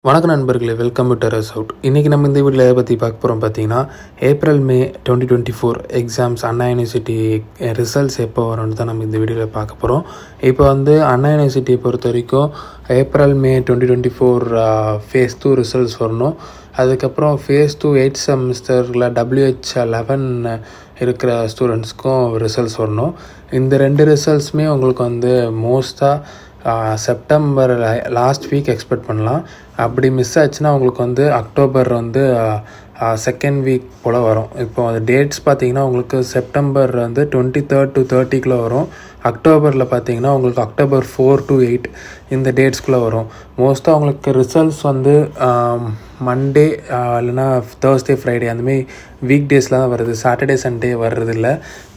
வணக்கம் நண்பர்களே, welcome to terrace out. இன்றைக்கி நம்ம இந்த வீடியோவில் எதை பற்றி பார்க்க போகிறோம் பார்த்தீங்கன்னா, ஏப்ரல் மே 2024 எக்ஸாம்ஸ் அண்ணா யூனிவர்சிட்டி ரிசல்ட்ஸ் எப்போ வரும்னு தான் நம்ம இந்த வீடியோவில் பார்க்க போகிறோம். இப்போ அண்ணா யூனிவர்சிட்டியை பொறுத்த வரைக்கும் ஏப்ரல் மே 2024 ஃபேஸ் 2 ரிசல்ட்ஸ் வரணும். அதுக்கப்புறம் ஃபேஸ் 2 8th செமஸ்டரில் WH11 இருக்கிற ஸ்டூடெண்ட்ஸ்க்கும் ரிசல்ட்ஸ் வரணும். இந்த ரெண்டு ரிசல்ட்ஸுமே உங்களுக்கு மோஸ்ட்டாக செப்டம்பர் லாஸ்ட் வீக் எக்ஸ்பெக்ட் பண்ணலாம். அப்படி மிஸ் ஆச்சுன்னா உங்களுக்கு அக்டோபர் செகண்ட் வீக் போல் வரும். இப்போ அது டேட்ஸ் பார்த்தீங்கன்னா உங்களுக்கு செப்டம்பர் 23rd to 30க்குள்ளே வரும். அக்டோபரில் பார்த்தீங்கன்னா உங்களுக்கு அக்டோபர் 4 to 8 இந்த டேட்ஸ்குள்ளே வரும். மோஸ்ட்டாக உங்களுக்கு ரிசல்ட்ஸ் மண்டே இல்லைனா தேர்ஸ்டே ஃப்ரைடே அந்தமாரி வீக் டேஸில் தான் வருது. சாட்டர்டே சண்டே வர்றது இல்லை,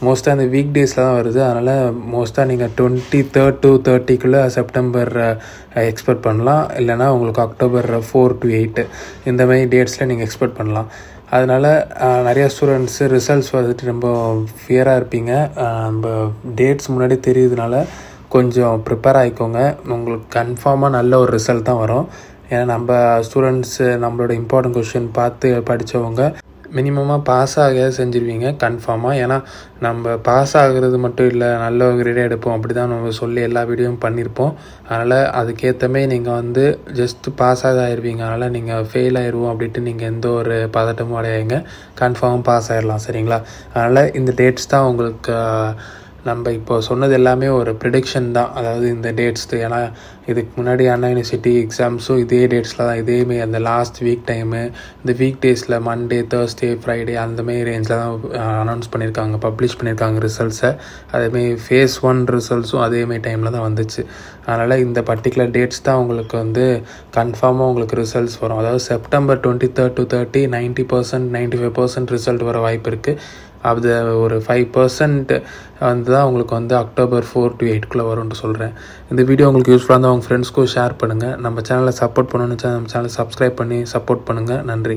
மோஸ்ட்டாக அந்த வீக் டேஸில் தான் வருது. அதனால் மோஸ்ட்டாக நீங்கள் 23rd to 30க்குள்ளே செப்டம்பர் எக்ஸ்பெக்ட் பண்ணலாம். இல்லைனா உங்களுக்கு அக்டோபர் 4 to 8 இந்தமாரி டேட்ஸில் நீங்கள் எக்ஸ்பெக்ட் பண்ணலாம். அதனால் நிறையா ஸ்டூடெண்ட்ஸு ரிசல்ட்ஸ் ரொம்ப ஃபியராக இருப்பீங்க. நம்ம டேட்ஸ் முன்னாடி தெரியுதுனால கொஞ்சம் ப்ரிப்பேர் ஆகிக்கோங்க. உங்களுக்கு கன்ஃபார்மாக நல்ல ஒரு ரிசல்ட் தான் வரும். ஏன்னா நம்ம ஸ்டூடெண்ட்ஸு நம்மளோட இம்பார்ட்டன்ட் கொஷின் பார்த்து படித்தவங்க மினிமமாக பாஸ் ஆக செஞ்சுருவீங்க கன்ஃபார்மாக. ஏன்னா நம்ம பாஸ் ஆகிறது மட்டும் இல்லை, நல்ல ஒரு கிரேடாக எடுப்போம் அப்படி தான் நம்ம சொல்லி எல்லா வீடியோவும் பண்ணியிருப்போம். அதனால் அதுக்கேற்றமே நீங்கள் ஜஸ்ட்டு பாஸ் ஆகிருவீங்க. அதனால் நீங்கள் ஃபெயில் ஆயிடுவோம் அப்படின்ட்டு நீங்கள் எந்த ஒரு பதட்டமும் அடையாங்க, கன்ஃபார்மாக பாஸ் ஆகிடலாம். சரிங்களா? அதனால் இந்த டேட்ஸ் தான் உங்களுக்கு நம்ம இப்போ சொன்னது எல்லாமே ஒரு ப்ரிடிக்ஷன் தான். அதாவது இந்த டேட்ஸ், ஏன்னா இதுக்கு முன்னாடி அண்ணா யூனிவர்சிட்டி எக்ஸாம்ஸும் இதே டேட்ஸில் தான், இதேமாரி அந்த லாஸ்ட் வீக் டைமு, இந்த வீக் டேஸில் மண்டே தேர்ஸ்டே ஃப்ரைடே அந்தமாரி ரேஞ்சில் தான் அனௌன்ஸ் பண்ணியிருக்காங்க, பப்ளிஷ் பண்ணியிருக்காங்க ரிசல்ட்ஸை. அதேமாரி ஃபேஸ் 1 ரிசல்ட்ஸும் அதேமாரி டைமில் தான் வந்துச்சு. அதனால் இந்த பர்டிகுலர் டேட்ஸ் தான் உங்களுக்கு கன்ஃபார்மாக உங்களுக்கு ரிசல்ட்ஸ் வரும். அதாவது செப்டம்பர் 23rd to 30 90% 95% ரிசல்ட் வர வாய்ப்பு இருக்குது. அது ஒரு 5% தான் உங்களுக்கு அக்டோபர் 4 to 8க்குள்ளே வரும்னு சொல்கிறேன். இந்த வீடியோ உங்களுக்கு யூஸ்ஃபுல்லாக இருந்தால் உங்கள் ஃப்ரெண்ட்ஸ்க்கும் ஷேர் பண்ணுங்கள். நம்ம சேனலை சப்போர்ட் பண்ணணும்னு நம்ம சேனலை சப்ஸ்கிரைப் பண்ணி சப்போர்ட் பண்ணுங்கள். நன்றி.